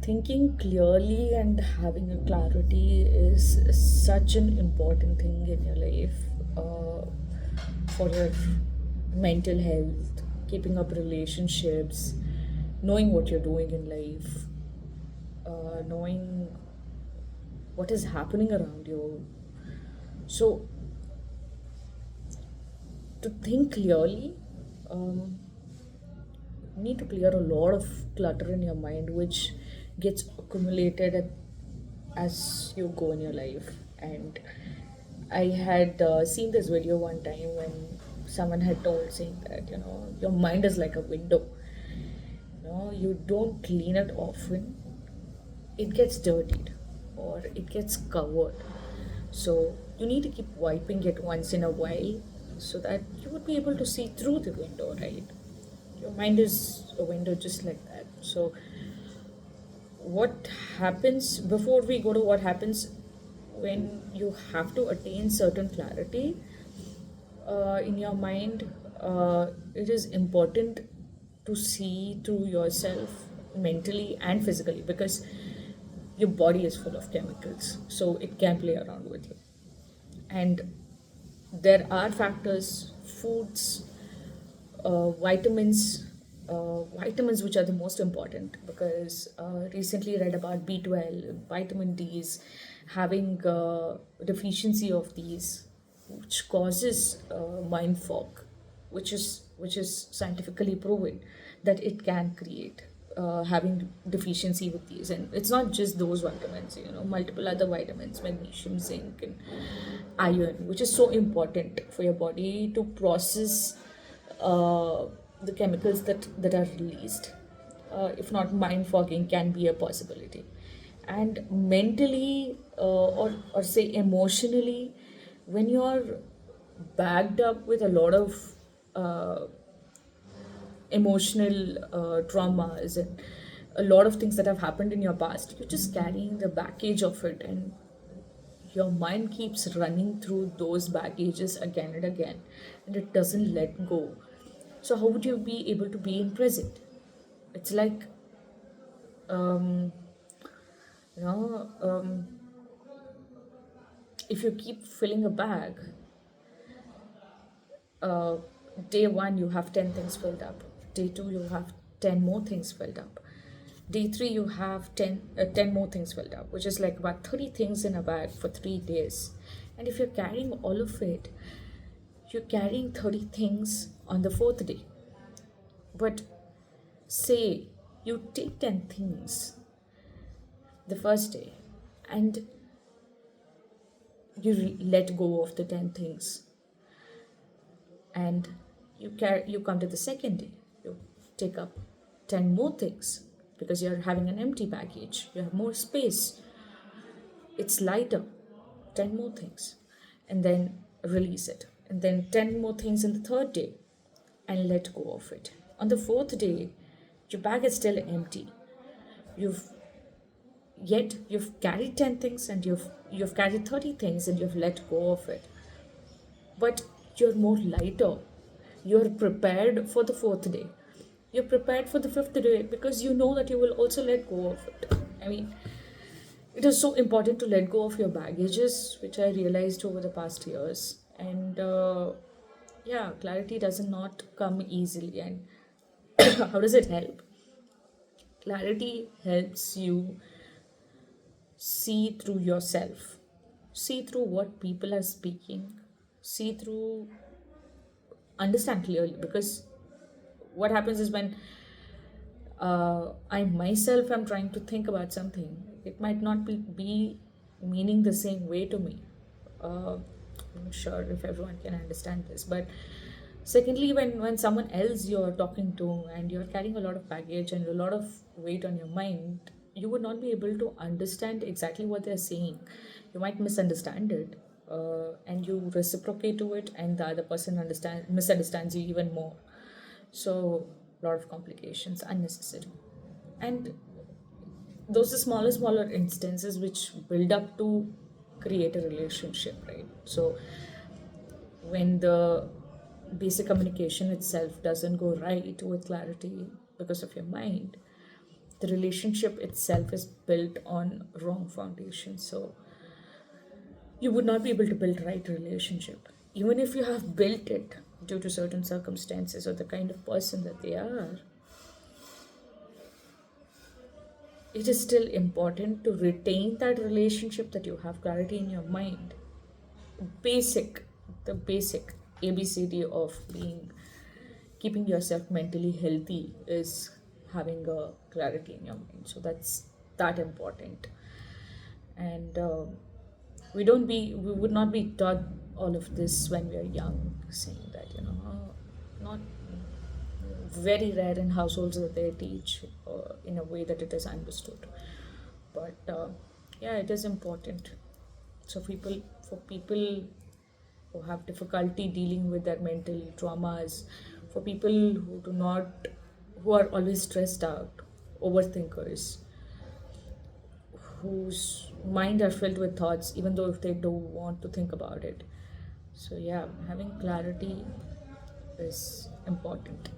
Thinking clearly and having a clarity is such an important thing in your life, uh, for your mental health, keeping up relationships, knowing what you're doing in life, knowing what is happening around you. So, to think clearly, um, you need to clear a lot of clutter in your mind, which gets accumulated as you go in your life. And I had seen this video one time when someone had told, saying that your mind is like a window. You don't clean it often, it gets dirtied or it gets covered. So you need to keep wiping it once in a while so that you would be able to see through the window, right? Your mind is a window just like that. So what happens, before we go to what happens when you have to attain certain clarity in your mind, it is important to see through yourself mentally and physically, because your body is full of chemicals, so it can play around with you. And there are factors, foods, vitamins which are the most important, because recently read about B12, vitamin D's, having deficiency of these, which causes mind fog, which is scientifically proven that it can create, having deficiency with these. And it's not just those vitamins, multiple other vitamins, magnesium, zinc, and iron, which is so important for your body to process uh, the chemicals that are released. If not, mind fogging can be a possibility. And mentally, or say emotionally, when you're backed up with a lot of uh, emotional traumas and a lot of things that have happened in your past, you're just carrying the baggage of it, and your mind keeps running through those baggages again and again, and it doesn't let go. So how would you be able to be in present? It's like, um, you know um, if you keep filling a bag, uh, day one you have 10 things filled up, day two you have 10 more things filled up, day three you have 10 more things filled up, which is like about 30 things in a bag for 3 days. And if you're carrying all of it, you're carrying 30 things on the fourth day. But say you take 10 things the first day, and you let go of the 10 things, and you come to the second day, you take up 10 more things, because you're having an empty baggage, you have more space, it's lighter, 10 more things, and then release it, and then 10 more things in the third day, and let go of it. On the fourth day, your bag is still empty. You've Yet you've carried 10 things, and you've carried 30 things, and you've let go of it. But you're more lighter. You're prepared for the fourth day. You're prepared for the fifth day, because you know that you will also let go of it. I mean, it is so important to let go of your baggages, which I realized over the past years. And yeah, clarity does not come easily. And how does it help? Clarity helps you see through yourself, see through what people are speaking, see through, understand clearly. Because what happens is, when I myself am trying to think about something, it might not be meaning the same way to me. I'm not sure if everyone can understand this, but secondly, when someone else you're talking to, and you're carrying a lot of baggage and a lot of weight on your mind, you would not be able to understand exactly what they're saying. You might misunderstand it, and you reciprocate to it, and the other person misunderstands you even more. So a lot of complications, unnecessary. And those are smaller instances which build up to create a relationship, right? So when the basic communication itself doesn't go right with clarity because of your mind, the relationship itself is built on wrong foundation. So you would not be able to build right relationship. Even if you have built it due to certain circumstances or the kind of person that they are, it is still important to retain that relationship, that you have clarity in your mind. Basic, the basic ABCD of being keeping yourself mentally healthy is having a clarity in your mind. So that's that important. And we would not be taught all of this when we are young, saying that, not very rare in households that they teach in a way that it is understood. But yeah, it is important. So for people who have difficulty dealing with their mental traumas, for people who are always stressed out, overthinkers, whose mind are filled with thoughts even though if they don't want to think about it. So yeah, having clarity is important.